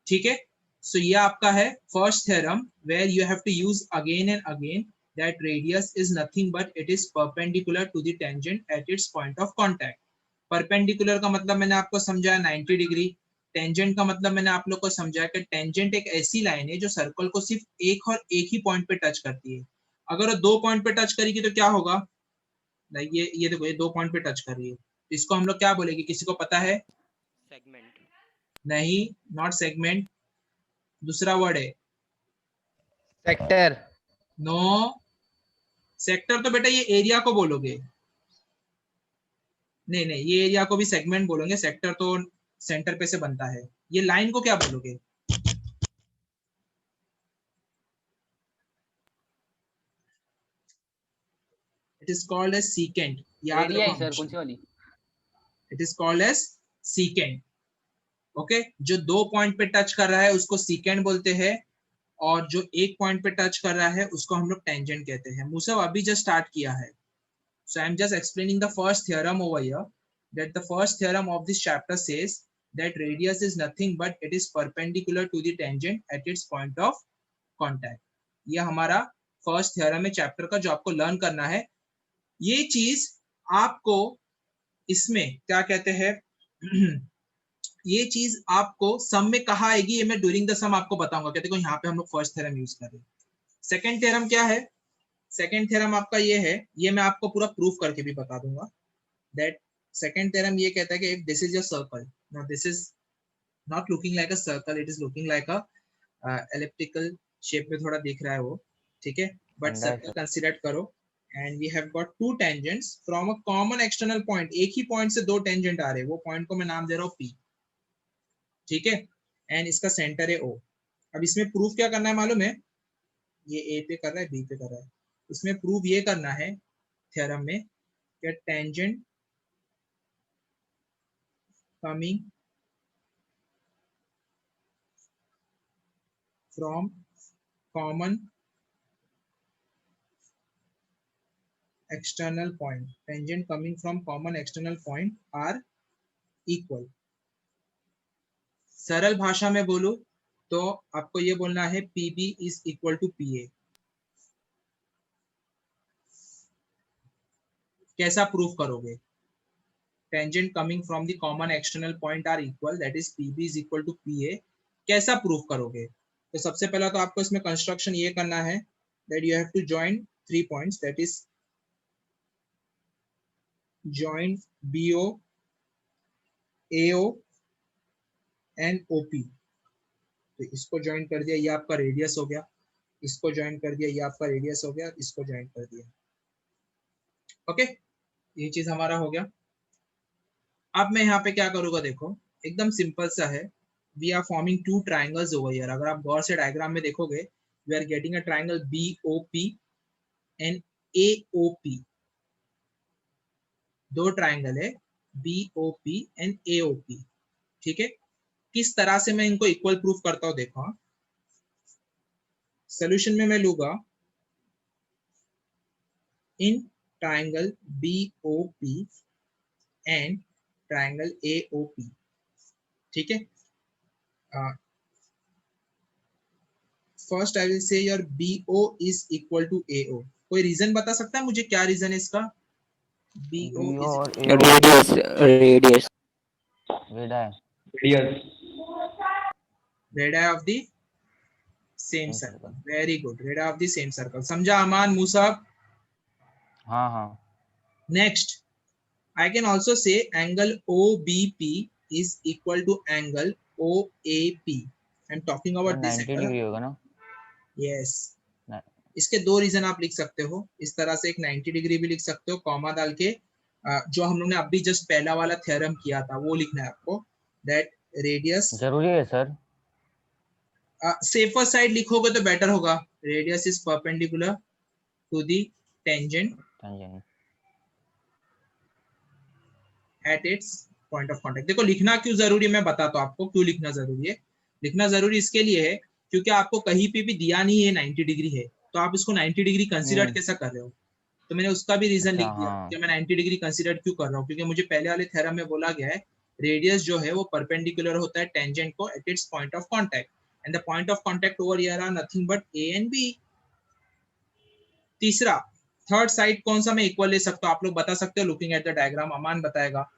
ठीक है, सो ये आपका है first theorem where you have to use again and again that radius is nothing but it is perpendicular to the tangent at its point of contact. Perpendicular का मतलब मैंने आपको समझाया 90 डिग्री, टेंजेंट का मतलब मैंने आप लोग को समझाया कि टेंजेंट एक ऐसी लाइन है जो सर्कल को सिर्फ एक और एक ही पॉइंट पे टच करती है। अगर वो 2 पॉइंट पे टच करेगी तो क्या होगा, ये देखो ये 2 पॉइंट पे टच कर रही है, इसको हम लोग क्या बोलेंगे, किसी को पता है? सेगमेंट। नहीं, नॉट सेगमेंट, दूसरा वर्ड है सेक्टर। नो, सेक्टर तो बेटा ये एरिया को बोलोगे, नहीं नहीं ये एरिया को भी सेगमेंट बोलोगे, सेक्टर तो सेंटर पे से बनता है। ये लाइन को क्या बोलोगे? It is called as secant, याद एरिया रखो है सर, कौन हमेशा, सी वाली? It is called as secant. Okay, जो 2 पॉइंट पे टच कर रहा है उसको सीकेंट बोलते हैं, और जो एक पॉइंट पे टच कर रहा है उसको हम लोग टेंजेंट कहते हैं। मुसब अभी जस्ट स्टार्ट किया है, so I am just explaining the first theorem over here, that the first theorem of this chapter says that radius is nothing but it is perpendicular to the tangent at its point of contact। ये हमारा first theorem है chapter का जो आपको learn करना है। ये चीज आपको इसमें क्या कहते हैं ये चीज आपको सम में कहा आएगी, ये मैं ड्यूरिंग द सम आपको बताऊंगा। कहते हैं यहाँ पे हम लोग फर्स्ट थ्योरम यूज कर रहे हैं। सेकंड थ्योरम क्या है? सेकंड थ्योरम आपका ये है, ये मैं आपको पूरा प्रूफ करके भी बता दूंगा। दैट सेकंड थ्योरम ये कहता है कि if this is a circle, now this is not looking like a circle, it is looking like a elliptical shape में थोड़ा दिख रहा है वो, ठीक है, बट सर्कल कंसीडर करो and we have got two tangents from a common external point. एक ही पॉइंट से 2 टेंजेंट आ रहे हैं, वो पॉइंट को मैं नाम दे रहा हूँ P, ठीक है, एंड इसका सेंटर है O। अब इसमें प्रूफ क्या करना है मालूम है? ये A पे कर रहा है, B पे कर रहा है, इसमें प्रूफ ये करना है थ्योरम में कि tangent coming from common external point, tangent coming from common external point are equal। सरल भाषा में बोलूं तो आपको ये बोलना है PB is equal to PA। कैसा प्रूफ करोगे? Tangent coming from the common external point are equal, that is PB is equal to PA। कैसा प्रूफ करोगे? तो सबसे पहला तो आपको इसमें कंस्ट्रक्शन ये करना है that you have to join 3 points, that is join BO, AO and OP। तो इसको ज्वाइन कर दिया, ये आपका रेडियस हो गया, इसको ज्वाइन कर दिया, ये आपका रेडियस हो गया, इसको ज्वाइन कर दिया। ओके, ये चीज हमारा हो गया। अब मैं यहाँ पे क्या करूंगा, देखो एकदम सिंपल सा है, we are forming 2 triangles over here. अगर आप गौर से डायग्राम में देखोगे, we are getting a triangle BOP and AOP। 2 triangle है BOP एंड AOP, ठीक है। किस तरह से मैं इनको इक्वल प्रूफ करता हूं, देखो सोल्यूशन में मैं लूंगा इन triangle BOP and triangle AOP, ठीक है। First I will say your BO is equal to AO। कोई रीजन बता सकता है मुझे, क्या रीजन है इसका? BO is radius, radius, radii of the same circle। Very good, radii of the same circle। समझा अमान, मुसाब? हाँ हाँ। Next, I can also say angle OBP is equal to angle OAP। I'm talking about this 90 angle। Degree होगा ना? Yes। इसके 2 reason आप लिख सकते हो इस तरह से, एक 90 डिग्री भी लिख सकते हो कॉमा डाल के, जो हम लोग ने अभी जस्ट पहला वाला थ्योरम किया था वो लिखना है आपको, दैट रेडियस। जरूरी है सर? सेफर साइड लिखोगे तो बेटर होगा। Radius is perpendicular to the tangent at its point of contact. देखो लिखना क्यों जरूरी है मैं बताता हूँ आपको, क्यों लिखना जरूरी है। लिखना जरूरी इसके लिए है क्योंकि आपको कहीं पे भी दिया नहीं है 90 डिग्री है, तो आप इसको 90 डिग्री कंसीडर कैसा कर रहे हो। तो मैंने उसका भी रीजन लिख दिया कि मैं 90 डिग्री कंसीडर क्यों कर रहा हूँ, क्योंकि मुझे पहले वाले थ्योरम में बोला गया है रेडियस जो है वो परपेंडिकुलर होता है टेंजेंट को at its point of contact, and the point of contact over here are nothing but A and B. तीसरा, थर्ड साइड कौन सा मैं इक्वल ले सकता हूँ, आप लोग बता सकते हो looking at the diagram. Aman बताएगा।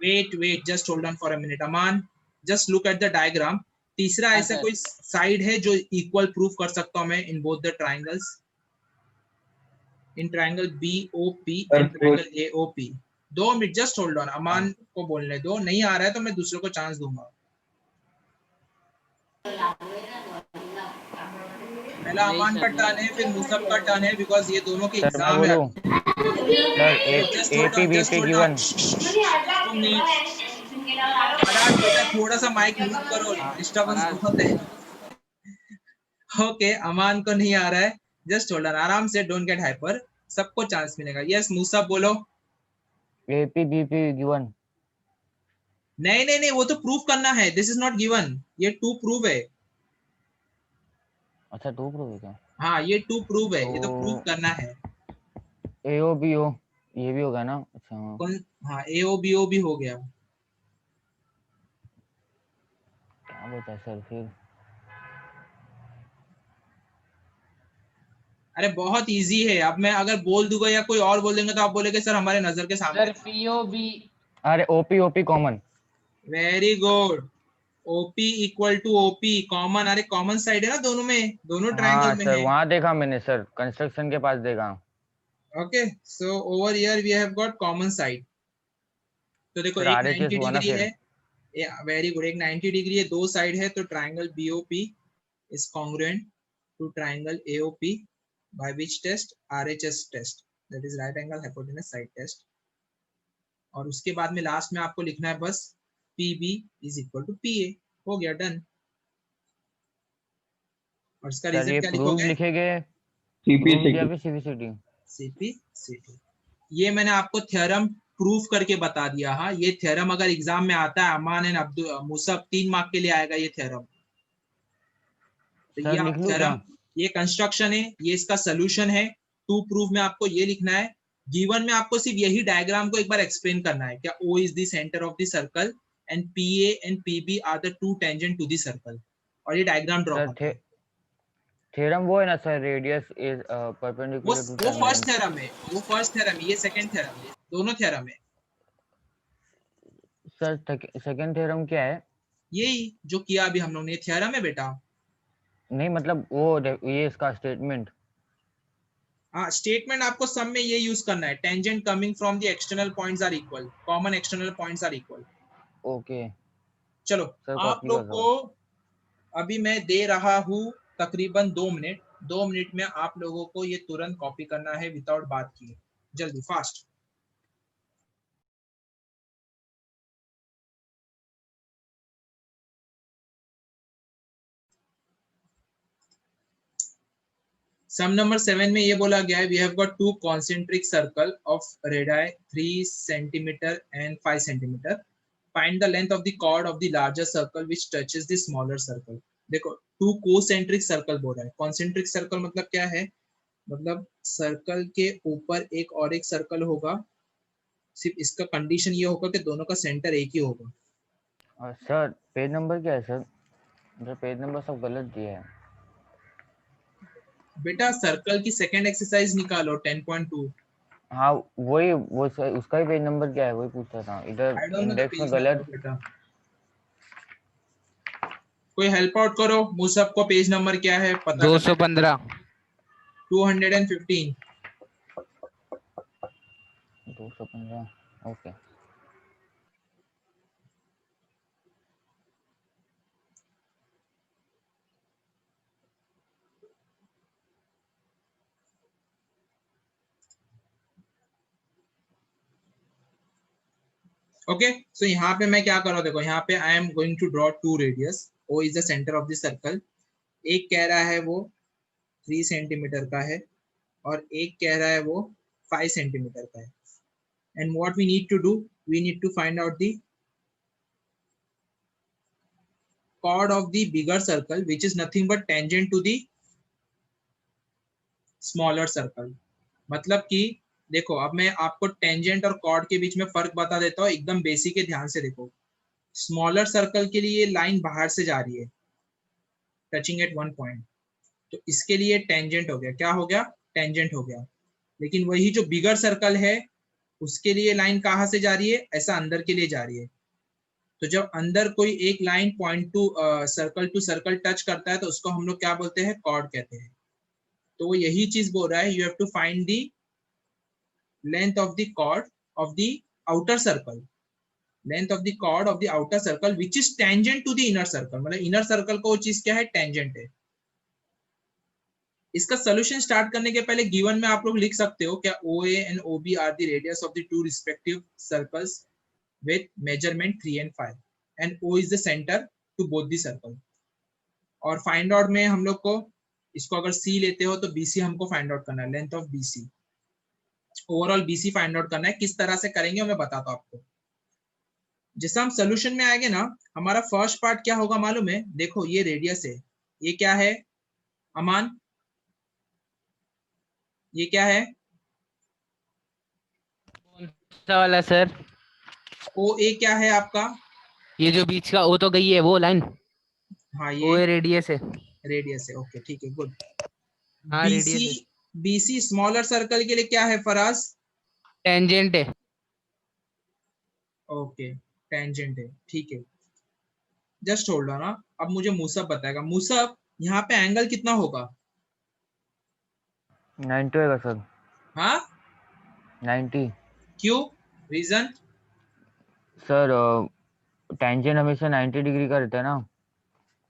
Wait just hold on for a minute Aman, just look at the diagram. तीसरा ऐसा कोई साइड है जो इक्वल प्रूफ कर सकता हूं मैं in both the triangles, in triangle BOP and triangle AOP। 2 minute just hold on, Aman को बोलने दो, नहीं आ रहा है तो मैं दूसरों को चांस दूंगा। पहला अमान का टर्न है, फिर मुसब का टर्न है, बिकॉज ये दोनों के सर मैं एग्जाम है। बोलूं? Sir just hold on, just APBP hold on. Given. 2 minute. Araj बेटा थोड़ा सा माइक म्यूट करो, डिस्टर्बेंस बहुत है। ओके, अमान को नहीं आ रहा है, जस्ट होल्ड ऑन, आराम से, डोंट गेट हाइपर, सबको चांस मिलेगा। यस मुसब बोलो। APBP given. नहीं नहीं नहीं, वो तो प्रूफ करना है, दिस इज नॉट गिवन, ये टू प्रूव है। अच्छा 2 प्रूव है क्या? हाँ ये टू प्रूव है, ये तो प्रूव तो करना है। AOBO ये भी होगा ना? अच्छा हाँ। कौन? हाँ AOBO भी हो गया। क्या बचा सर फिर? अरे बहुत इजी है, अब मैं अगर बोल दूंगा या कोई और बोल देंगे तो आप बोलेंगे सर हमारे नजर के सामने। Sir POB। अरे OP common. Very good. OP equal to OP common, अरे कॉमन साइड है ना दोनों में, दोनों ट्रायंगल हाँ में सर है। वहां देखा मैंने सर, कंस्ट्रक्शन के पास देखा। Okay so over here we have got common side. तो देखो सर एक RHS 90 हुआ ना डिग्री फिर? है, वेरी गुड, एक 90 डिग्री है, दो साइड है, तो triangle BOP is congruent to triangle AOP by which test? RHS test, that is right angle hypotenuse side test। और उसके बाद में लास्ट में आपको लिखना है बस PB is equal to PA, हो गया, डन। और इसका सर रीजन ये क्या प्रूफ लिखोगे? लिखेंगे? प्रूफ या फिर CPCT? CPCT। ये मैंने आपको थ्योरम प्रूफ करके बता दिया। हाँ ये थ्योरम अगर एग्जाम में आता है, अमान एंड अब्दुल मुसब 3 मार्क के लिए आएगा ये थ्योरम। तो ये सर लिख आप लूं क्या? थ्योरम, ये कंस्ट्रक्शन है, ये इसका सोल्यूशन है। टू प्रूफ में आपको ये लिखना है, गिवन में आपको सिर्फ यही डायग्राम को एक बार एक्सप्लेन करना है, क्या O is the centre of the circle and PA and PB are the two tangent to the circle, और ये डायग्राम ड्रॉ करना है। थ्योरम वो है ना sir, radius is perpendicular to वो फर्स्ट टेंजेंट। थ्योरम है, वो फर्स्ट थ्योरम है, ये सेकंड थ्योरम है, दोनों थ्योरम है। सर सेकंड थ्योरम क्या है? यही जो किया अभी हम लोग ने, थ्योरम है बेटा। नहीं मतलब वो ये इसका स्टेटमेंट। हाँ स्टेटमेंट आपको सब में ये यूज करना है, tangent coming from the external points are equal, common external points are equal. Okay चलो सर, आप कॉपी लोग कर रहा को हूँ। अभी मैं दे रहा हूँ तकरीबन 2 मिनट, 2 मिनट में आप लोगों को ये तुरंत कॉपी करना है विदाउट बात किए, जल्दी फास्ट। सम नंबर 7 में ये बोला गया है, we have got two concentric circle of radii 3 centimetre and 5 centimetre, find the length of the chord of the larger circle which touches the smaller circle. देखो टू कोसेंट्रिक सर्कल बोल रहा है, concentric circle मतलब क्या है, मतलब circle के ऊपर एक और एक सर्कल होगा, सिर्फ इसका कंडीशन ये होगा कि दोनों का सेंटर एक ही होगा। सर पेज नंबर क्या है सर? सर पेज नंबर सब गलत दिया है। बेटा सर्कल की सेकंड एक्सरसाइज निकालो 10.2। हाँ वही वो सर, उसका ही पेज नंबर क्या है वही पूछता था, इधर I don't know the index में पेज नंबर गलत। बेटा, कोई हेल्प आउट करो, मुझ को पेज नंबर क्या है पता कर। 215। 215। 215 ओके। ओके सो यहाँ पे मैं क्या कर रहा हूँ, देखो यहाँ पे I am going to draw two radius, O is the centre of the circle. एक कह रहा है वो 3 सेंटीमीटर का है और एक कह रहा है वो 5 सेंटीमीटर का है, and what we need to do, we need to find out the chord of the bigger circle which is nothing but tangent to the smaller circle। मतलब कि देखो अब मैं आपको टेंजेंट और कॉर्ड के बीच में फर्क बता देता हूँ, एकदम बेसिक है, ध्यान से देखो। स्मॉलर सर्कल के लिए लाइन बाहर से जा रही है टचिंग एट वन पॉइंट, तो इसके लिए टेंजेंट हो गया, क्या हो गया, टेंजेंट हो गया। लेकिन वही जो बिगर सर्कल है उसके लिए लाइन कहाँ से जा रही है, ऐसा अंदर के लिए जा रही है। तो जब अंदर कोई एक line point two circle touch करता है तो उसको हम लोग क्या बोलते हैं, कॉर्ड कहते हैं। तो वो यही चीज बोल रहा है, you have to find the length of the chord of the outer circle, length of the chord of the outer circle which is tangent to the inner circle. मतलब इनर सर्कल को वो चीज क्या है, टेंजेंट है। इसका solution start करने के पहले गिवन में आप लोग लिख सकते हो क्या, OA and OB are the radius of the two respective circles with measurement 3 and 5 and O is the center to both the circle। और फाइंड आउट में हम लोग को इसको अगर C लेते हो तो BC हमको फाइंड आउट करना है, length of BC, overall BC find out करना है। किस तरह से करेंगे मैं बताता हूँ आपको। जैसे हम सोल्यूशन में आएंगे ना, हमारा फर्स्ट पार्ट क्या होगा मालूम है, देखो ये रेडियस है, ये क्या है अमान, ये क्या है, कौन सा वाला सर? OA क्या है आपका, ये जो बीच का ओ तो गई है वो लाइन, हाँ ओ ये रेडियस है। रेडियस है, ओके ठीक है गुड। हाँ BC, रेडियस है, BC स्मॉलर सर्कल के लिए क्या है फराज, टेंजेंट है। ओके टेंजेंट है, ठीक है। Just hold on. अब मुझे मूसब बताएगा, मूसब यहाँ पे एंगल कितना होगा, 90 होगा सर, हाँ 90। क्यों, रीजन, सर टेंजेंट हमेशा 90 डिग्री का रहता है ना,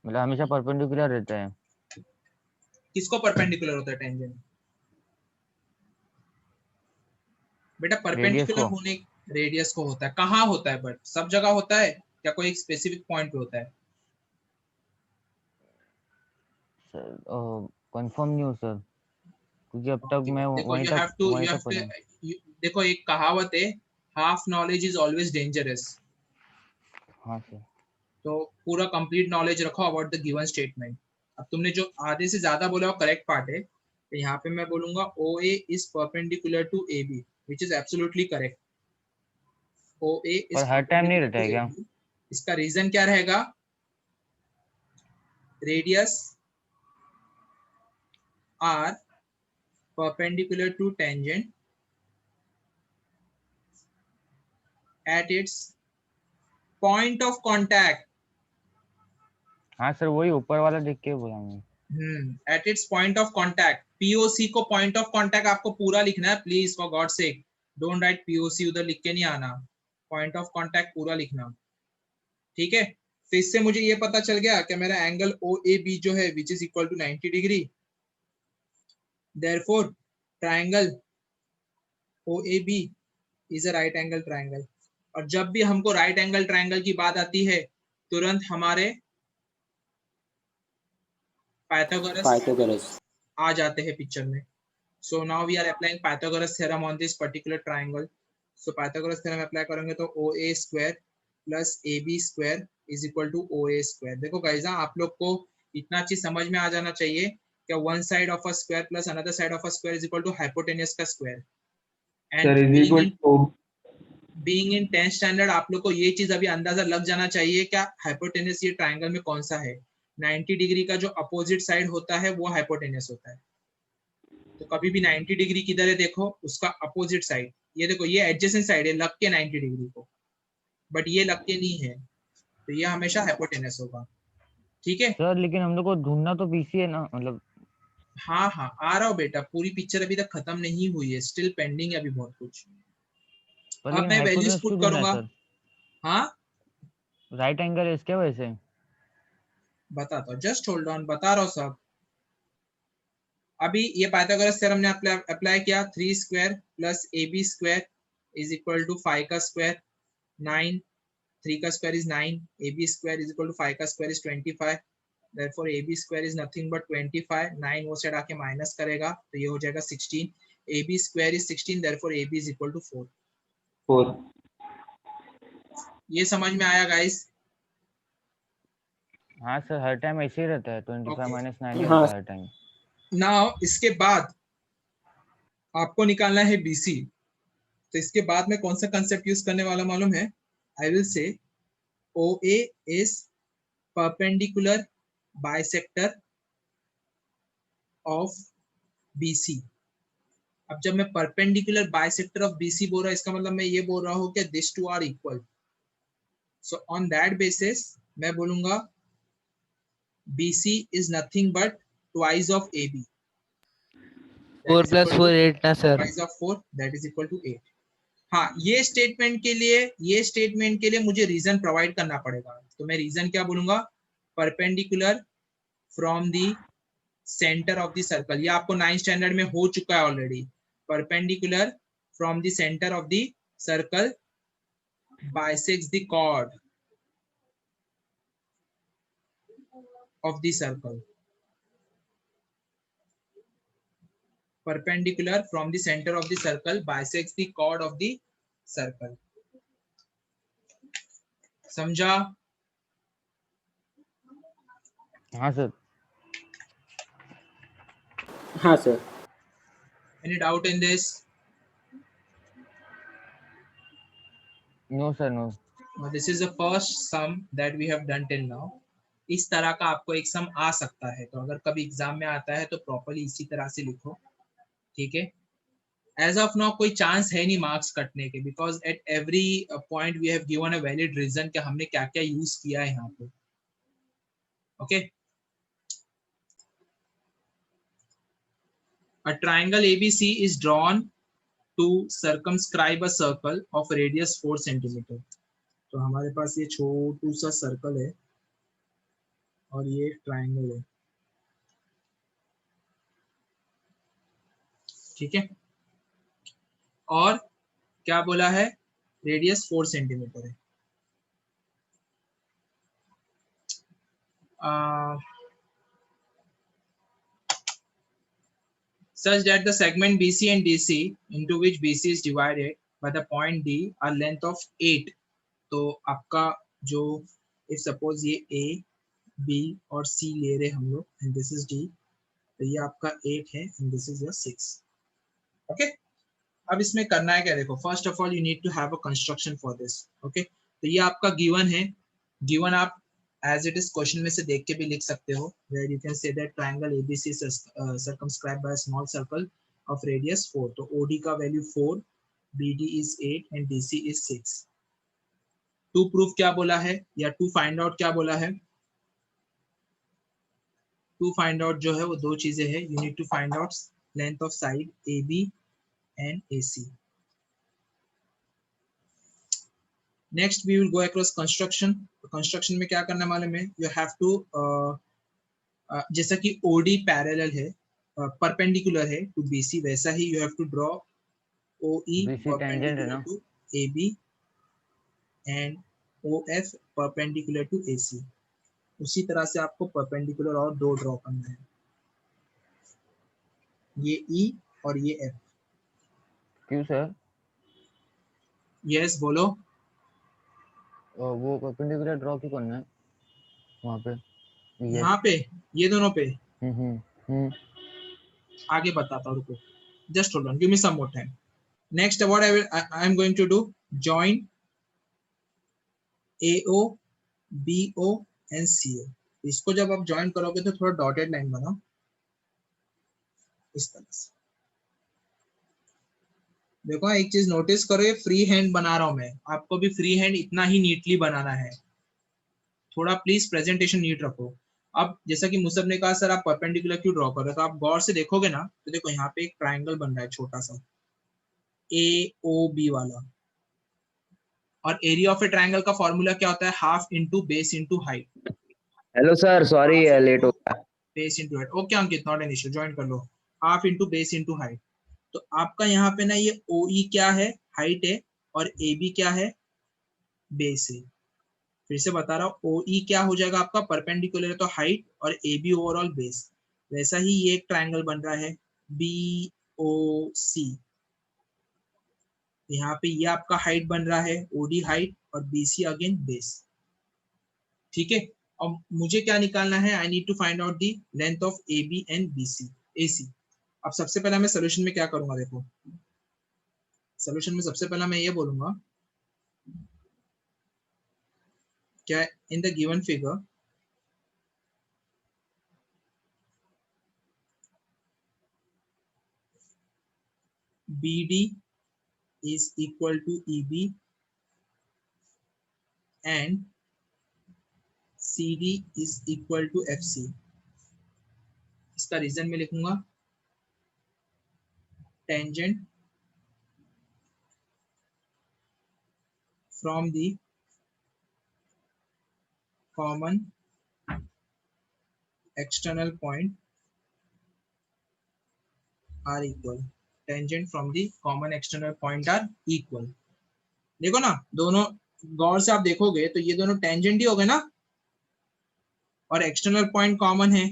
मतलब हमेशा परपेंडिकुलर रहता है। किसको परपेंडिकुलर होता है टेंजेंट, बेटा रेडियस परपेंडिकुलर को। होने, रेडियस को होता है, कहाँ होता है, बट सब जगह होता है क्या, कोई एक स्पेसिफिक पॉइंट पे होता है, सर कंफर्म नहीं हो सर, क्योंकि अब तक okay। मैं देखो वहीं यू तक हैव टू, वहीं तक पढ़ा हूँ। देखो एक कहावत है, half knowledge is always dangerous. हाँ सर। तो पूरा कंप्लीट नॉलेज रखो अबाउट द गिवन स्टेटमेंट। अब तुमने जो आधे से ज्यादा बोला वो करेक्ट पार्ट है, तो यहाँ पे मैं बोलूंगा OA is perpendicular to AB, which is absolutely correct. OA पर इज हर टाइम नहीं परपेंडिकुलर रहता टू है क्या? AB। इसका रीजन क्या रहेगा, radius are perpendicular to tangent at its point of contact. हाँ सर, वही ऊपर वाला देख के बोला मैं। At its point of contact, POC को पॉइंट ऑफ कॉन्टैक्ट आपको पूरा लिखना है, please for God sake don't write POC, उधर लिख के नहीं आना, पॉइंट ऑफ कॉन्टैक्ट पूरा लिखना, ठीक है। तो इससे मुझे ये पता चल गया कि मेरा एंगल OAB जो है which is equal to 90 degree, therefore triangle OAB is a right angle triangle. और जब भी हमको राइट एंगल ट्रायंगल की बात आती है तुरंत हमारे पाइथागोरस पाइथागोरस। आ जाते हैं पिक्चर में। So now we are applying Pythagoras theorem on this particular triangle. So Pythagoras theorem apply करेंगे तो OA square plus AB square is equal to OA square। देखो गाइस आप लोग को इतना चीज समझ में आ जाना चाहिए कि one side of a square plus another side of a square is equal to hypotenuse का square। Sir And is equal to being in 10th standard आप लोग को ये चीज अभी अंदाजा लग जाना चाहिए क्या hypotenuse ये ट्राइंगल में कौन सा है। 90 डिग्री का जो अपोजिट साइड होता है वो hypotenuse होता है। तो कभी भी 90 डिग्री किधर है देखो, उसका अपोजिट साइड, ये देखो ये एडजेसेंट साइड है लग के 90 डिग्री को, बट ये लग के नहीं है, तो ये हमेशा हाइपोटेनस होगा, ठीक है। सर लेकिन हम लोग को ढूंढना तो BC है ना, मतलब। हाँ हाँ आ रहा हूँ बेटा, पूरी पिक्चर अभी तक खत्म नहीं हुई है, स्टिल पेंडिंग है अभी बहुत कुछ। पर अब लेकिन मैं वैल्यूज हाइपोटेनस पुट क्यों ढूंढना है करूंगा, सर? हाँ राइट एंगल है इसके वजह से। बताता हूँ, जस्ट होल्ड ऑन, बता रहा हूँ सब। अभी ये पाइथागोरस थ्योरम ने अप्लाई किया, 3 square plus AB square is equal to 5 का स्क्वायर, 9, 3 का square is 9, AB square is equal to 5 का square is 25, therefore AB square is nothing but 25, 9 वो साइड आके माइनस करेगा तो ये हो जाएगा 16, AB square is 16, therefore AB is equal to 4। 4। ये समझ में आया गाइस? हाँ सर, हर टाइम ऐसे ही रहता है, 25 Okay. माइनस 9 ही हाँ रहता है हर टाइम। नाउ इसके बाद आपको निकालना है BC। तो इसके बाद में कौन सा कंसेप्ट यूज करने वाला मालूम है? I will say OA is perpendicular bisector of BC। अब जब मैं परपेंडिकुलर बाइसेक्टर ऑफ BC बोल रहा हूं, इसका मतलब मैं ये बोल रहा हूं कि this two are equal. So on that basis मैं बोलूंगा BC is nothing but twice of AB. That 4 is + equal 4 to 8 ना sir? twice of 4, that is equal to 8. हाँ, ये स्टेटमेंट के लिए मुझे रीजन प्रोवाइड करना पड़ेगा। तो मैं रीजन क्या बोलूंगा? Perpendicular from the centre of the circle. ये आपको 9th स्टैंडर्ड में हो चुका है already. Perpendicular from the centre of the circle bisects the chord of the circle. Perpendicular from the center of the circle bisects the chord of the circle. समझा? हाँ sir. हाँ sir. Any doubt in this? No sir, no. Now this is the first sum that we have done till now. इस तरह का आपको एक सम आ सकता है, तो अगर कभी एग्जाम में आता है तो प्रॉपर्ली इसी तरह से लिखो, ठीक है? एज ऑफ नाउ कोई चांस है नहीं मार्क्स कटने के, because at every point we have given a valid reason कि हमने क्या क्या यूज किया है यहाँ पे। Okay, a triangle ABC is drawn to circumscribe a circle of radius 4 centimeter. तो हमारे पास ये छोटू सा सर्कल है और ये ट्राइंगल है, ठीक है? और क्या बोला है? रेडियस 4 सेंटीमीटर है। Such that the segment BC and DC into which BC is divided by the point D are length of 8. तो आपका जो if suppose ये A, B और C ले रहे हम लोग and this is D, तो ये आपका 8 है and this is your 6. Okay? अब इसमें करना है क्या? देखो, first of all you need to have a construction for this. Okay, तो ये आपका गिवन है। गिवन आप एज इट इज क्वेश्चन में से देख के भी लिख सकते हो, where you can say that triangle ABC circumscribed by a small circle of radius 4. तो OD का value 4, BD is 8 and DC is 6. To proof क्या बोला है या टू फाइंड आउट क्या बोला है? टू फाइंड आउट जो है वो दो चीजें हैं। You need to find out length of side AB and AC. Next we will go across construction. Construction में क्या करना मालूम है? You have to जैसा कि OD पैरेलल है, परपेंडिकुलर है to BC, वैसा ही you have to draw OE perpendicular to AB and OF perpendicular to AC. उसी तरह से आपको परपेंडिकुलर और दो ड्रॉ करना है, ये E और ये F। क्यों सर? यस बोलो। वो परपेंडिकुलर ड्रॉ क्यों करना है वहाँ पे? यहाँ पे ये दोनों पे आगे बताता हूँ, रुको, just hold on, give me some more time. Next what I am going to do, join AO BO and CO। इसको जब आप ज्वाइन करोगे तो थोड़ा डॉटेड लाइन बनाओ इस तरह से। देखो एक चीज नोटिस करो, ये फ्री हैंड बना रहा हूं मैं, आपको भी फ्री हैंड इतना ही नीटली बनाना है। थोड़ा प्लीज प्रेजेंटेशन नीट रखो। अब जैसा कि मुसब ने कहा सर आप परपेंडिकुलर क्यों ड्रॉ कर रहे हो, तो आप गौर से देखोगे ना, तो देखो यहाँ पे एक ट्राइंगल बन रहा है छोटा सा AOB वाला, और एरिया ऑफ ए ट्राइंगल का फॉर्मूला क्या होता है? Half into base into height. Hello sir, sorry late हो गया। Base into height. Okay Ankit, not an issue, join कर लो। Half into base into height. तो आपका यहाँ पे ना ये OE क्या है? हाइट है, और AB क्या है? बेस है। फिर से बता रहा हूँ, OE क्या हो जाएगा आपका? परपेंडिकुलर है तो हाइट, और AB ओवरऑल बेस। वैसा ही ये एक ट्राइंगल बन रहा है BOC। यहाँ पे ये आपका हाइट बन रहा है, OD हाइट, और BC अगेन बेस, ठीक है? अब मुझे क्या निकालना है? I need to find out the length of AB and BC AC। अब सबसे पहले मैं सोल्यूशन में क्या करूंगा, देखो सोल्यूशन में सबसे पहला मैं ये बोलूंगा क्या, in the given figure BD is equal to EB and CD is equal to FC। इसका रीजन में लिखूंगा tangent from the common external point are equal, tangent from the common external point are equal. देखो ना, दोनों गौर से आप देखोगे तो ये दोनों टेंजेंट ही हो गए ना, और एक्सटर्नल पॉइंट कॉमन है,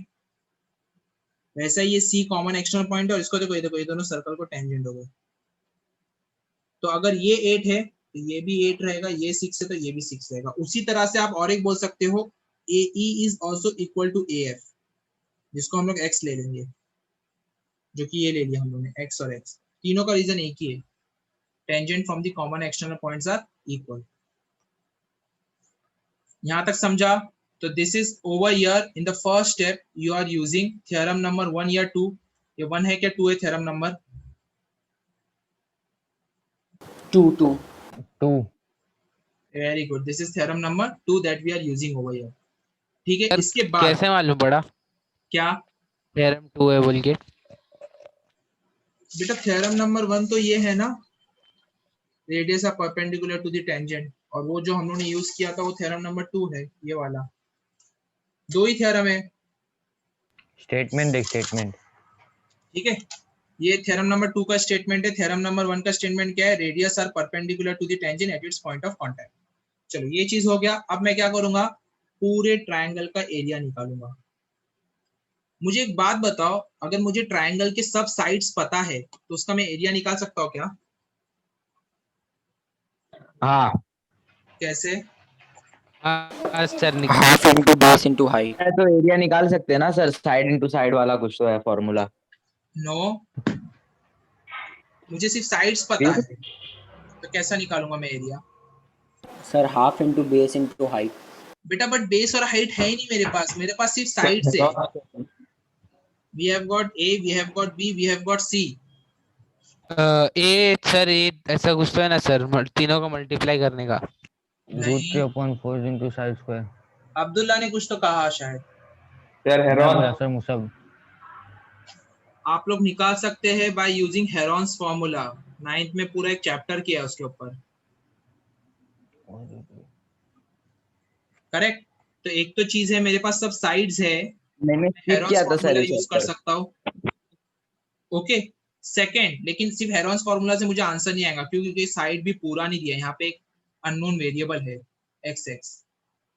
वैसा ये C कॉमन एक्सटर्नल पॉइंट है, और इसको देखो ये दोनों सर्कल को टेंजेंट हो गए। तो अगर ये 8 है तो ये भी 8 रहेगा, ये 6 है तो ये भी 6 रहेगा। उसी तरह से आप और एक बोल सकते हो AE is also equal to AF, जिसको हम लोग x ले लेंगे, जो कि ये ले लिया हम लोगों ने x और x, तीनों का रीजन एक ही है, tangent from the common external points are equal. यहां तक समझा? तो this is over here in the first step you are using theorem number 1 या 2, ये 1 है क्या 2 है theorem number 2 2 very good, this is theorem number 2 that we are using over here. ठीक है, सर, इसके बाद कैसे मालूम पड़ा क्या थ्योरम 2 है बोल के? बेटा थ्योरम नंबर 1 तो ये है ना, radius are perpendicular to the tangent, और वो जो हम लोगों ने यूज किया था वो थ्योरम नंबर 2 है, ये वाला। दो ही थ्योरम है, स्टेटमेंट देख स्टेटमेंट। ठीक है, ये थ्योरम नंबर 2 का स्टेटमेंट है। थ्योरम नंबर 1 का स्टेटमेंट क्या है? Radius are perpendicular to the tangent at its point of contact. चलो ये चीज हो गया। अब मैं क्या करूंगा, पूरे ट्रायंगल का एरिया निकालूंगा। मुझे एक बात बताओ, अगर मुझे ट्रायंगल के सब साइड्स पता है तो उसका मैं एरिया निकाल सकता हूँ क्या? हाँ कैसे? हाँ सर, निकल half into base into height. तो एरिया निकाल सकते हैं ना सर, साइड इंटू साइड वाला कुछ तो है फॉर्मूला। नो, मुझे सिर्फ साइड्स पता है, तो कैसा निकालूंगा मैं area? Sir half into base into height. बेटा बट बेस और हाइट है ही नहीं मेरे पास सिर्फ साइड्स है। We have got A, we have got B, we have got C। ए सर, ए ऐसा कुछ तो है ना सर, तीनों को मल्टीप्लाई करने का। √3/4 into साइड स्क्वायर। अब्दुल्ला ने कुछ तो कहा शायद। सर मैं हेरॉन बोला सर मुसब। आप लोग निकाल सकते हैं by using Heron's formula, 9th में पूरा एक चैप्टर किया है उसके ऊपर। करेक्ट। तो एक तो चीज है, मेरे पास सब साइड्स है, मैंने सीख हेरॉन्स किया था सर फॉर्मूला इस यूज कर चैप्टर। सकता हूँ। ओके, सेकंड, लेकिन सिर्फ हेरॉन्स फॉर्मूला से मुझे आंसर नहीं आएगा, क्योंकि साइड भी पूरा नहीं दिया, यहाँ पे एक अननोन वेरिएबल है x।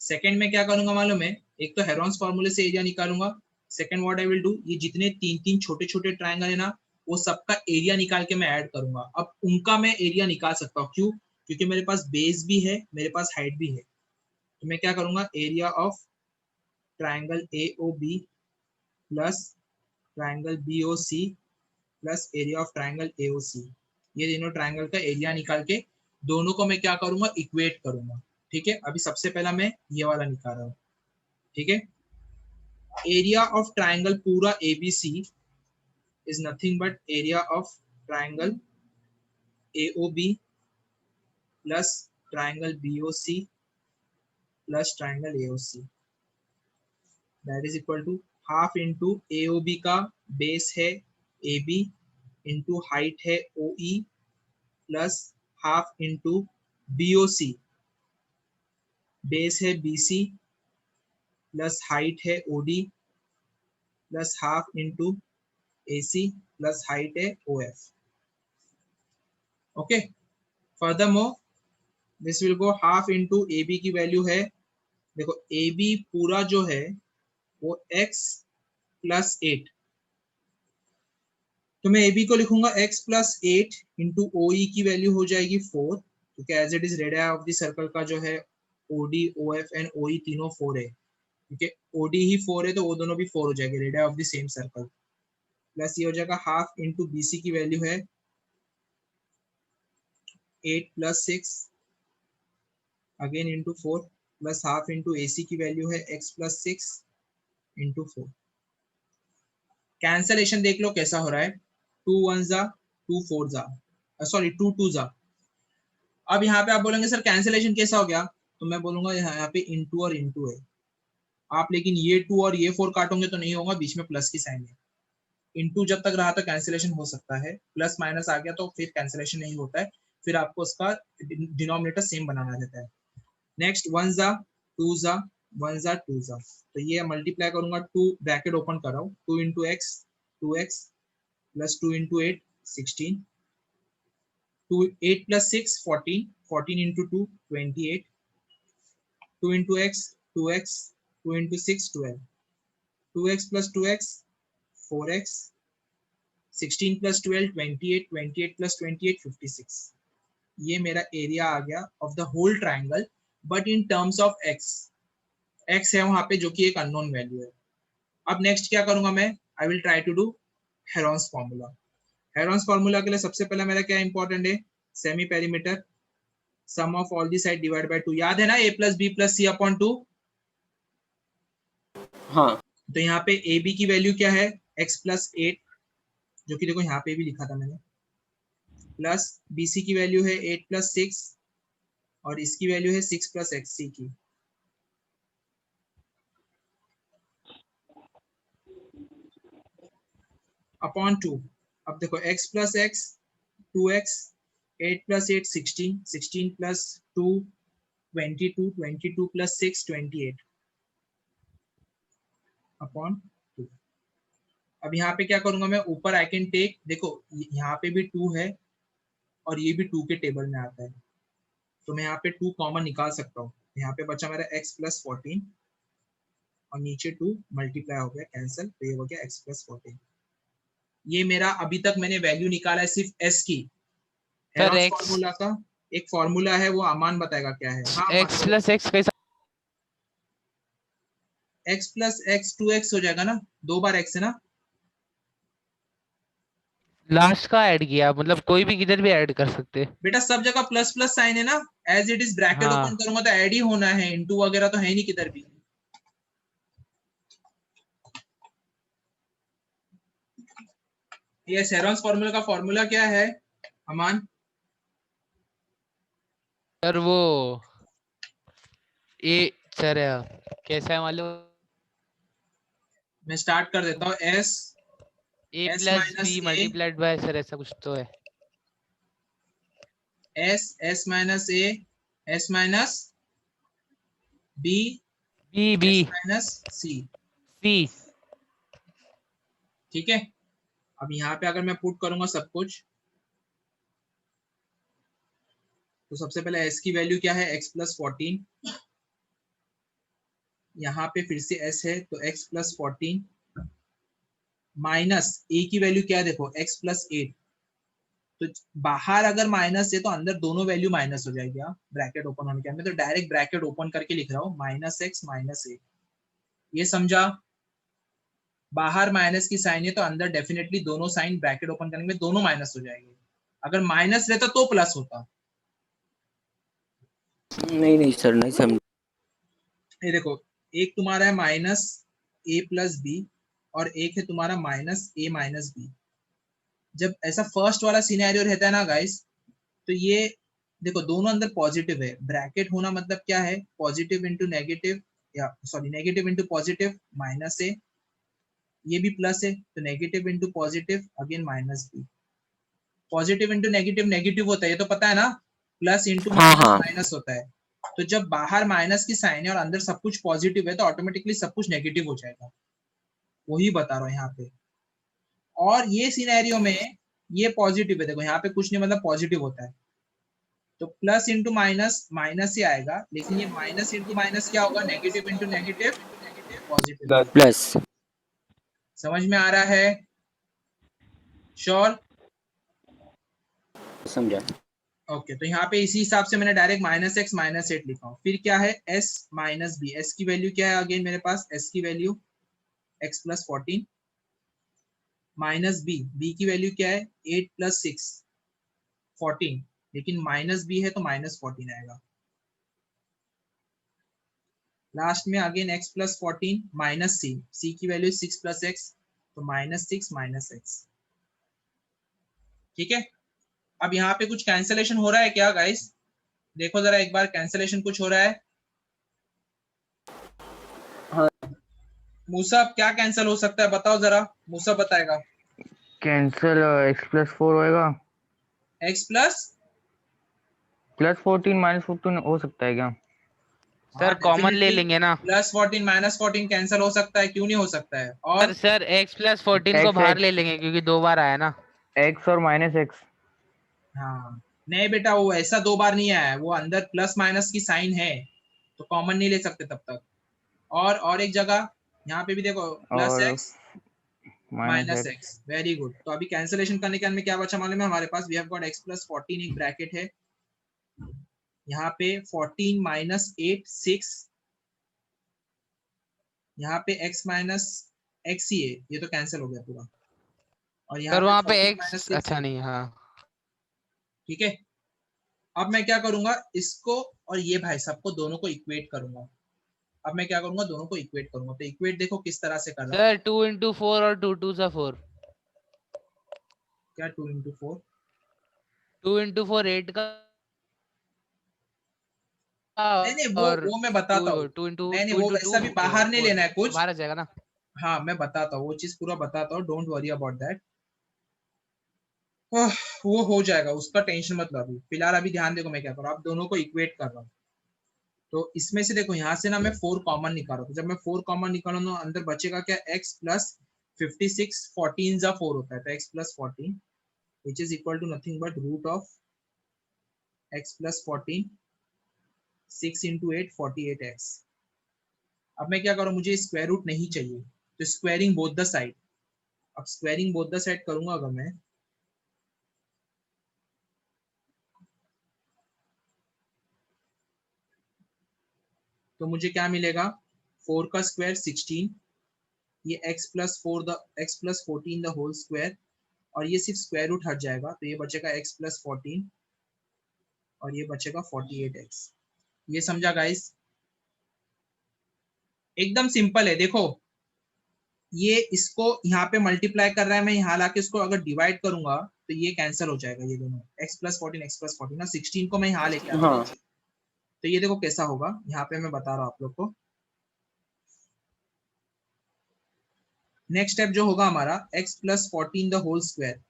सेकंड में क्या करूंगा मालूम है, एक तो हेरॉन्स फॉर्मूले से एरिया निकालूंगा। Second what I will do, ये जितने 3-3 छोटे-छोटे ट्रायंगल है ना, वो सबका एरिया निकाल के मैं ऐड करूंगा। अब उनका मैं एरिया निकाल सकता हूँ, क्यों? क्योंकि मेरे पास बेस भी है, मेरे पास हाइट भी है। तो मैं क्या करूंगा, area of triangle AOB plus triangle BOC plus area of triangle AOC, ये दोनों ट्रायंगल का एरिया निकाल के दोनों को मैं क्या करूंगा, इक्वेट करूंगा। ठीक है, अभी सबसे पहला मैं ये वाला निकाल रहा हूँ। ठीक है, एरिया ऑफ ट्रायंगल पूरा ABC is nothing but area of triangle AOB plus triangle BOC plus triangle AOC, that is equal to half into AOB का बेस है AB into height है OE plus half into BOC, base है BC plus height है OD plus half into AC plus height है OF। Okay, furthermore this will go half into AB की value है, देखो AB पूरा जो है वो x प्लस 8, तो मैं AB को लिखूंगा x प्लस 8 इंटू OE की वैल्यू हो जाएगी 4, क्योंकि as it is radius of the circle का जो है OD, OF एंड OE तीनों 4 है। ठीक है, OD ही 4 है तो वो दोनों भी 4 हो जाएंगे, radius of the same circle. Plus ये हो जाएगा हाफ इंटू BC की वैल्यू है 8 + 6 again into 4 plus half into AC की वैल्यू है x + 6 इंटू 4। कैंसलेशन देख लो कैसा हो रहा है, 2 1 जा 2 4 जा, सॉरी 2 2 जा। अब यहाँ पे आप बोलेंगे सर कैंसलेशन कैसा हो गया, तो मैं बोलूंगा यहाँ पे इंटू और इंटू है आप, लेकिन ये 2 और ये 4 काटोगे तो नहीं होगा, बीच में प्लस की साइन है। इंटू जब तक रहा तो कैंसिलेशन हो सकता है, प्लस माइनस आ गया तो फिर कैंसिलेशन नहीं होता है, फिर आपको उसका डिनोमिनेटर सेम बनाना रहता है। नेक्स्ट 1 जा 2 जा 1 जा 2 जा, तो ये मल्टीप्लाई करूंगा 2 ब्रैकेट ओपन कर रहा हूँ 2 into x 2x plus 2 into 8 16 2 8 + 6 14 14 into 2 28 2 into x 2x 2 into 6 12 2x plus 2x 4x 16 plus 12 28 28 plus 28 56। ये मेरा एरिया आ गया of the whole triangle, but in terms of x है वहां पे जो कि एक अननोन वैल्यू है। अब नेक्स्ट क्या करूंगा मैं, I will try to do Heron's formula. Heron's formula के लिए सबसे पहले मेरा क्या इंपॉर्टेंट है, semi perimeter sum of all the side divide by 2, याद है ना a + b + c अपॉन 2। हाँ तो यहाँ पे AB की वैल्यू क्या है x + 8, जो कि देखो यहाँ पे भी लिखा था मैंने, प्लस BC की वैल्यू है 8 + 6 और इसकी वैल्यू है 6 + XC की। अपॉन 2, अब देखो x + x 2x 8 + 8 16 16 + 2 22 22 + 6 28 अपॉन 2। अब यहाँ पे क्या करूंगा मैं, ऊपर आई कैन टेक, देखो यहाँ पे भी 2 है और ये भी 2 के टेबल में आता है, तो मैं यहाँ पे 2 कॉमन निकाल सकता हूँ। यहाँ पे बचा मेरा x + 14 और नीचे 2 मल्टीप्लाई हो गया कैंसिल, तो ये हो गया x + 14। ये मेरा अभी तक मैंने वैल्यू निकाला है सिर्फ s की। सर हेरोन्स x फॉर्मूला का एक फॉर्मूला है, वो अमान बताएगा क्या है। हाँ x + x कैसा, x + x 2x हो जाएगा ना, 2 बार x है ना। लास्ट का ऐड किया, मतलब कोई भी किधर भी ऐड कर सकते। बेटा सब जगह प्लस प्लस साइन है ना, एज इट इज ब्रैकेट हाँ ओपन करूंगा तो ऐड ही होना है, इनटू वगैरह तो है नहीं किधर भी। ये हेरोन्स फॉर्मूला का फॉर्मूला क्या है अमान? सर वो ए सर कैसा है मालूम, मैं स्टार्ट कर देता हूँ, s a s + minus b a multiplied by, sir ऐसा कुछ तो है। s minus a s minus b b s b minus c। c ठीक है, अब यहाँ पे अगर मैं पुट करूंगा सब कुछ, तो सबसे पहले s की वैल्यू क्या है, x + 14, यहाँ पे फिर से s है तो x + 14 माइनस a की वैल्यू क्या है, देखो x + 8, तो बाहर अगर माइनस है तो अंदर दोनों वैल्यू माइनस हो जाएगी। ब्रैकेट ओपन होने के बाद मैं तो डायरेक्ट ब्रैकेट ओपन करके लिख रहा हूँ -x - a, ये समझा। बाहर माइनस की साइन है तो अंदर डेफिनेटली दोनों साइन ब्रैकेट ओपन करने में दोनों माइनस हो जाएंगे, अगर माइनस रहता तो प्लस होता। नहीं सर नहीं समझ। ये देखो एक तुम्हारा है -a + b और एक है तुम्हारा -a - b। जब ऐसा फर्स्ट वाला सिनेरियो रहता है ना गाइस, तो ये देखो दोनों अंदर पॉजिटिव है, ब्रैकेट होना मतलब क्या है, पॉजिटिव इंटू नेगेटिव, या sorry negative into positive minus A, ये भी प्लस है तो negative into positive again minus B. Positive into negative negative होता है, ये तो पता है ना, प्लस इंटू हाँ माइनस हाँ माइनस होता है। तो जब बाहर माइनस की साइन है और अंदर सब कुछ पॉजिटिव है तो ऑटोमेटिकली सब कुछ नेगेटिव हो जाएगा, वही बता रहा हूँ यहाँ पे। और ये सिनेरियो में ये पॉजिटिव है, देखो यहाँ पे कुछ नहीं मतलब पॉजिटिव होता है, तो प्लस इंटू माइनस माइनस ही आएगा, लेकिन ये माइनस इंटू माइनस क्या होगा, negative into negative positive. Plus. समझ में आ रहा है? श्योर? समझा। ओके, तो यहाँ पे इसी हिसाब से मैंने डायरेक्ट -x - 8 लिखा हूँ। फिर क्या है s - b, s की वैल्यू क्या है अगेन मेरे पास, s की वैल्यू x + 14 माइनस बी की वैल्यू क्या है 8 प्लस 6 14, लेकिन माइनस बी है तो माइनस 14 आएगा। लास्ट में अगेन x प्लस 14 माइनस सी की वैल्यू 6 प्लस एक्स, तो माइनस 6 माइनस एक्स। ठीक है, अब यहाँ पे कुछ कैंसलेशन हो रहा है क्या गाइस? देखो जरा एक बार, कैंसलेशन कुछ हो रहा है? हाँ। मूसा क्या कैंसिल हो सकता है बताओ जरा, मूसा बताएगा। कैंसिल x प्लस 4 होएगा, x प्लस प्लस 14 माइनस 14 हो सकता है क्या? सर कॉमन ले लेंगे ना। प्लस 14 माइनस 14 कैंसिल हो सकता है, क्यों नहीं हो सकता है? और सर x प्लस 14 को x बाहर x ले लेंगे क्योंकि 2 बार आया ना। x और माइनस x। हाँ नहीं बेटा, वो ऐसा 2 बार नहीं आया है, वो अंदर प्लस माइनस की साइन है, तो कॉमन नहीं ले सकते तब तक। और एक जगह यहाँ पे भी देखो, प्लस और x minus minus x। X, very good. तो अभी कैंसिलेशन करने के अंदर क्या बचा मालूम है हमारे पास? We have got x plus 14, एक ब्रैकेट है यहाँ पे 14 माइनस 8 6, यहाँ पे x माइनस एक्स ही है, ये तो कैंसिल हो गया पूरा। और यहाँ सर पे वहां पे 14 माइनस x 6 अच्छा है। नहीं, हाँ। ठीक है, अब मैं क्या करूंगा, इसको और ये भाई सबको दोनों को इक्वेट करूंगा। अब मैं क्या करूंगा, दोनों को इक्वेट करूंगा। तो इक्वेट देखो किस तरह से कर रहा हूँ। सर 2 into 4 और 2 2 सा 4। क्या 2 into 4? 2 into 4 8 का, नहीं नहीं, और वो मैं बताता हूँ। 2 into नहीं नहीं, 2 वो into 2 वैसा भी बाहर नहीं 4 लेना है कुछ। बाहर आ जाएगा ना। हाँ मैं बताता हूँ, वो चीज पूरा बताता हूँ, डोंट वरी अबाउट दैट। वो हो जाएगा, उसका टेंशन मत लो अभी, फिलहाल अभी ध्यान देखो मैं क्या कर रहा हूँ, आप दोनों को इक्वेट कर रहा हूँ। तो इसमें से देखो, यहाँ से ना मैं 4 कॉमन निकाल रहा हूँ। जब मैं 4 कॉमन निकालूँ तो अंदर बचेगा क्या, x प्लस 56 14 जा 4 होता है, तो x plus 14 which is equal to nothing but root of x plus 14 6 into 8 48x। अब मैं क्या करूँ, मुझे स्क्वायर रूट नहीं चाहिए, तो स्क्वायरिंग बोथ द साइड। अब स्क्वायरिंग बोथ द साइड करूंगा अगर मैं, तो मुझे क्या मिलेगा, 4 का स्क्वायर 16, ये x plus 4 the x plus 14 the whole square, और ये सिर्फ स्क्वायर रूट हट जाएगा, तो ये बचेगा x प्लस 14 और ये बचेगा 48x। ये समझा गाइस? एकदम सिंपल है। देखो ये इसको यहाँ पे मल्टीप्लाई कर रहा है, मैं यहाँ लाके इसको अगर डिवाइड करूंगा तो ये कैंसिल हो जाएगा, ये दोनों x प्लस 14 x प्लस 14 ना, 16 को मैं यहाँ लेके आता हूँ। हाँ। तो ये देखो कैसा होगा, यहाँ पे मैं बता रहा हूँ आप लोग को। नेक्स्ट स्टेप जो होगा हमारा, x plus 14 the whole square.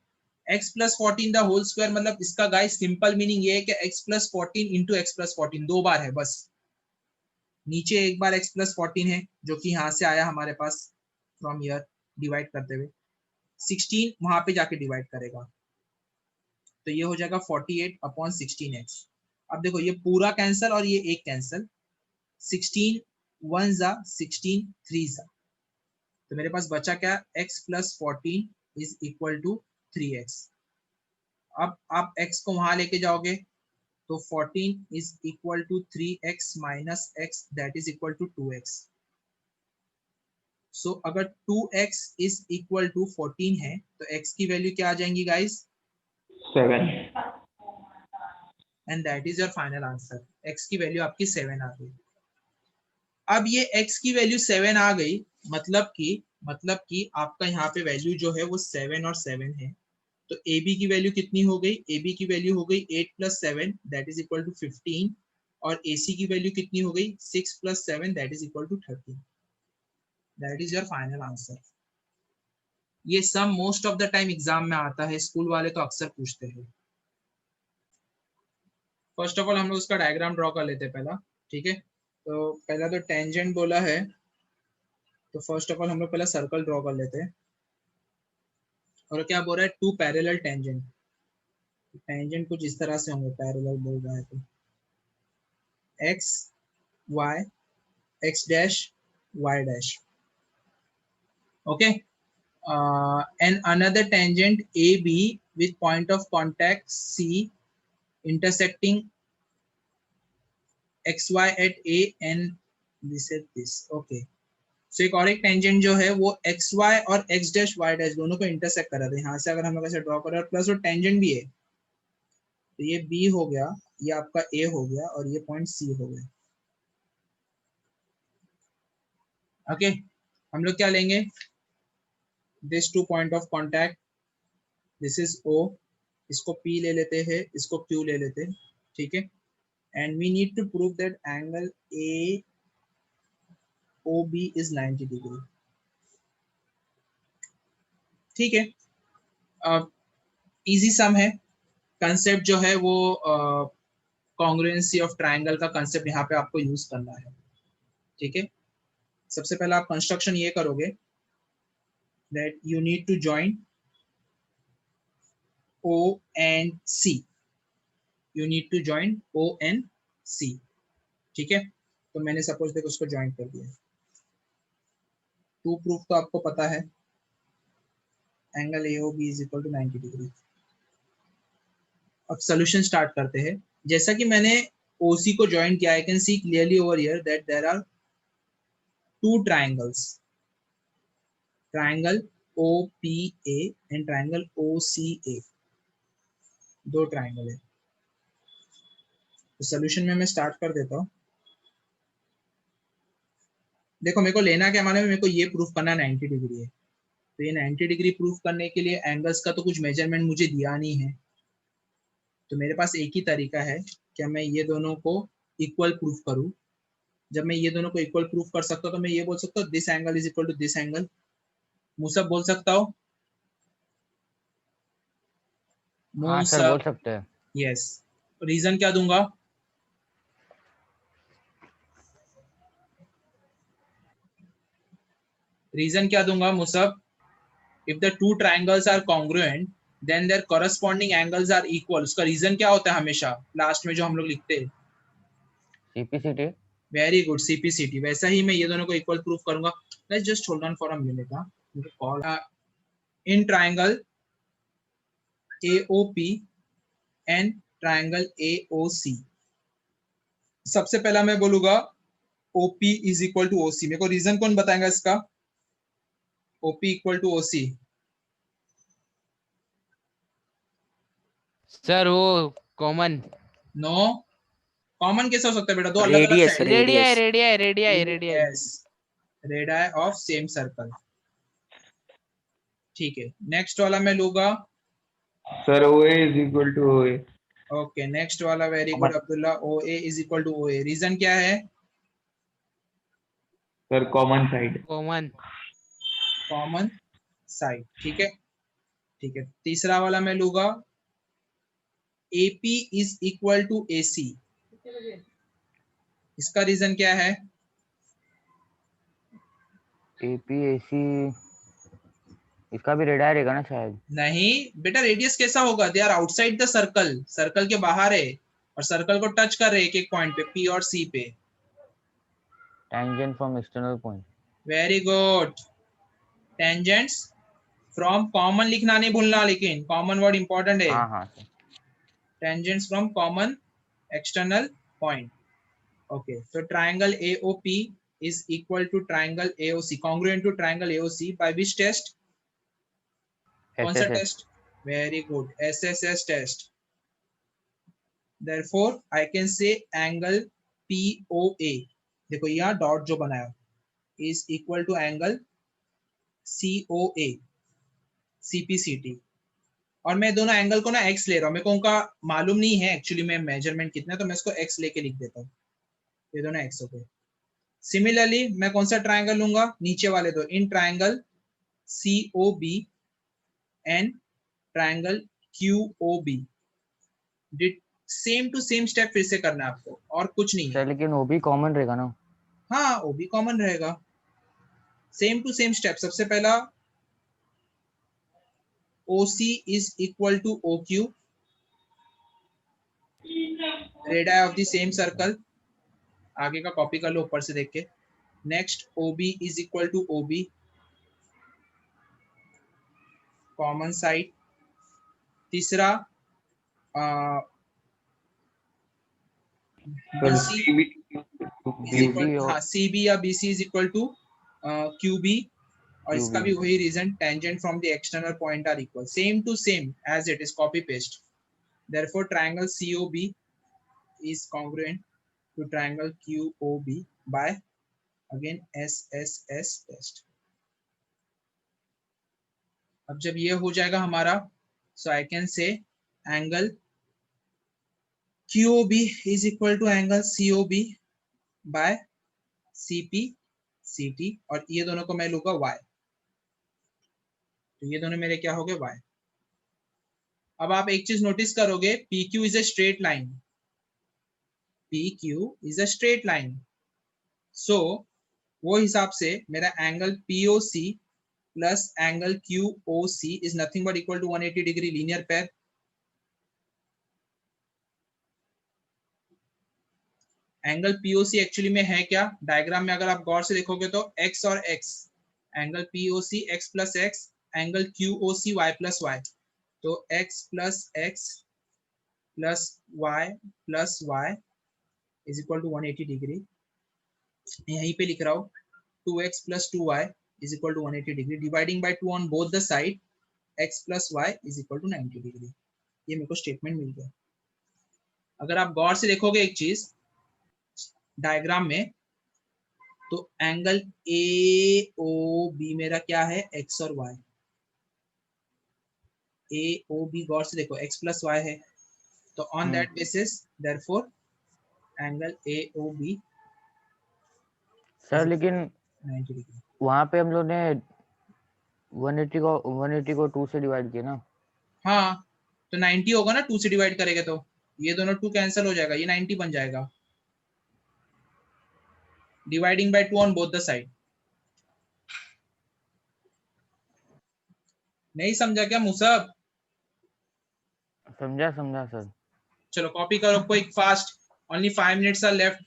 x plus 14 the whole square मतलब इसका गाइस सिंपल मीनिंग ये है कि x plus 14 into x plus 14 2 बार है बस। नीचे एक बार x प्लस 14 है जो कि यहाँ से आया हमारे पास फ्रॉम ईयर डिवाइड करते हुए, 16 वहां पे जाके डिवाइड करेगा, तो ये हो जाएगा 48 अपॉन 16x। अब देखो ये पूरा कैंसिल और ये एक कैंसिल, 16 1 जा 16 3 जा, तो मेरे पास बचा क्या, x plus 14 is equal to 3x। अब आप x को वहां लेके जाओगे तो 14 is equal to 3x minus x that is equal to 2x। So अगर 2x इज इक्वल टू 14 है तो x की वैल्यू क्या आ जाएंगी guys, 7। And that is your final answer. x की वैल्यू आपकी 7 आ गई। अब ये x की वैल्यू 7 आ गई, मतलब कि आपका यहाँ पे वैल्यू जो है वो 7 और 7 है। तो AB की वैल्यू कितनी हो गई, AB की वैल्यू हो गई 8 plus 7 that is equal to 15, और AC की वैल्यू कितनी हो गई 6 plus 7 that is equal to 13। That is your final answer. ये some most of the time exam में आता है, स्कूल वाले तो अक्सर पूछते हैं। फर्स्ट ऑफ ऑल हम लोग उसका डायग्राम ड्रॉ कर लेते हैं पहला। ठीक है, तो पहला तो टेंजेंट बोला है, तो फर्स्ट ऑफ ऑल हम लोग पहला सर्कल ड्रॉ कर लेते हैं। और क्या बोल रहा है, 2 पैरेलल टेंजेंट। टेंजेंट कुछ इस तरह से होंगे, पैरेलल बोल रहा है तो x y x dash y dash, okay, and another tangent AB with point of contact C intersecting xy at A and this at this, okay. सो एक और एक टेंजेंट जो है वो एक्स वाई और एक्स डैश वाई डैश दोनों को intersect कर रहा था। यहाँ से अगर हम लोग ऐसे ड्रॉ करें और प्लस वो टेंजेंट भी है, तो ये बी हो गया, ये आपका ए हो गया और ये पॉइंट सी हो गया। ओके हम लोग क्या लेंगे, this two point of contact, this is O, इसको P ले लेते हैं, इसको Q ले लेते हैं, ठीक है। And we need to prove that angle AOB is 90 degree, ठीक है। अब इजी सम है, कंसेप्ट जो है वो कॉन्ग्रुएंसी ऑफ ट्रायंगल का कंसेप्ट यहाँ पे आपको यूज करना है, ठीक है। सबसे पहले आप कंस्ट्रक्शन ये करोगे that you need to join O and C, you need to join O and C, ठीक है। तो मैंने सपोज देखो उसको ज्वाइन कर दिया। टू प्रूफ तो आपको पता है, angle AOB is equal to 90 degree. अब सॉल्यूशन स्टार्ट करते हैं। जैसा कि मैंने OC को ज्वाइन किया, I can see clearly over here that there are two triangles, triangle OPA and triangle OCA, दो ट्रायंगल है। तो सॉल्यूशन में मैं स्टार्ट कर देता हूँ। देखो मेरे को लेना क्या, माने मेरे को ये प्रूफ करना 90 डिग्री है, तो ये 90 डिग्री प्रूफ करने के लिए एंगल्स का तो कुछ मेजरमेंट मुझे दिया नहीं है, तो मेरे पास एक ही तरीका है कि मैं ये दोनों को इक्वल प्रूफ करूं। जब मैं ये दोनों को इक्वल प्रूफ कर सकता हूं तो मैं ये बोल सकता हूँ this angle is equal to this angle. Musab बोल सकता हो? हाँ सर बोल सकते हैं। यस। रीजन क्या दूंगा? रीजन क्या दूंगा Musab? If the two triangles are congruent then their corresponding angles are equal. उसका रीजन क्या होता है हमेशा लास्ट में जो हम लोग लिखते हैं? CPCT। Very good, CPCT। वैसा ही मैं ये दोनों को इक्वल प्रूफ करूंगा। Let's just hold on for a minute. Call in triangle AOP and triangle AOC, सबसे पहला मैं बोलूंगा OP is equal to OC। मेरे को रीजन कौन बताएगा इसका? OP equal to OC। Sir वो कॉमन नो, कॉमन कैसे हो सकता है बेटा? दो अलग अलग radius side. Radii radius radii radii radii yes, radii of same circle, ठीक है। नेक्स्ट वाला मैं लूंगा, sir OA is equal to OA। Okay next वाला, very good Abdullah. OA is equal to OA। Reason क्या है? Sir common side. Common common side, ठीक है, ठीक है। तीसरा वाला मैं लूंगा AP is equal to AC। इसका रीजन क्या है? APAC इसका भी रेडियस रहेगा ना शायद। नहीं बेटा, रेडियस कैसा होगा? They are outside the circle, circle के बाहर है और सर्कल को टच कर रहे हैं एक एक पॉइंट पे, P और C पे। Tangent from external point. Very good, tangents from, common लिखना नहीं भूलना, लेकिन कॉमन वर्ड इंपॉर्टेंट है। हाँ हाँ sir. Tangents from common external point. Okay, तो triangle AOP is equal to triangle AOC, congruent to triangle AOC by which test? कौन सा SSS। Test? Very good, SSS test. therefore I can say angle POA, देखो यहाँ dot जो बनाया, is equal to angle COA, CPCT। और मैं दोनों angle को ना x ले रहा हूँ, मेरे को उनका मालूम नहीं है एक्चुअली में मेजरमेंट कितना, तो मैं इसको x लेके लिख देता हूँ। ये दोनों x हो गए। सिमिलरली मैं कौन सा ट्रायंगल लूंगा? नीचे वाले दो, in triangle COB and triangle QOB। Same to same step फिर से करना है आपको, और कुछ नहीं है। सर लेकिन वो भी कॉमन रहेगा ना? हाँ वो भी कॉमन रहेगा, सेम टू सेम स्टेप। सबसे पहला OC is equal to OQ, radius of the same circle. आगे का कॉपी कर लो ऊपर से देख के। Next OB is equal to OB, common side. तीसरा sir BC CB is equal, हाँ CB या BC is equal to QB, और इसका QB. भी वही रीजन, tangent from the external point are equal, same to same as it is, copy paste. Therefore triangle COB is congruent to triangle QOB by again SSS test. अब जब ये हो जाएगा हमारा, so I can say angle QOB is equal to angle COB by CP CT, और ये दोनों को मैं लूंगा Y, तो ये दोनों मेरे क्या हो गए Y. अब आप एक चीज नोटिस करोगे, PQ is a straight line, PQ is a straight line, so वो हिसाब से मेरा angle POC plus angle QOC is nothing but equal to 180 degree linear pair. Angle POC actually में है क्या, डायग्राम में अगर आप गौर से देखोगे तो x और x, angle POC x plus x, angle QOC y plus y, तो x plus x plus y is equal to 180 degree. यहीं पे लिख रहा हूँ 2x plus 2y is equal to 180 degree, dividing by 2 on both the side, x plus y is equal to 90 degree. ये मेरे को statement मिल गया. अगर आप गौर से देखोगे एक चीज डायग्राम में, तो एंगल AOB मेरा क्या है, x और y. AOB गौर से देखो x प्लस y है, तो on that basis therefore angle AOB. Sir लेकिन 90 डिग्री. वहाँ पे हम लोग ने 180 को 2 से डिवाइड किया ना. हाँ, तो 90 होगा ना 2 से डिवाइड करेंगे तो ये दोनों 2 कैंसिल हो जाएगा, ये 90 बन जाएगा, dividing by 2 on both the side. नहीं समझा क्या मुसब? समझा सर. चलो कॉपी करो quick fast, only 5 minutes are left.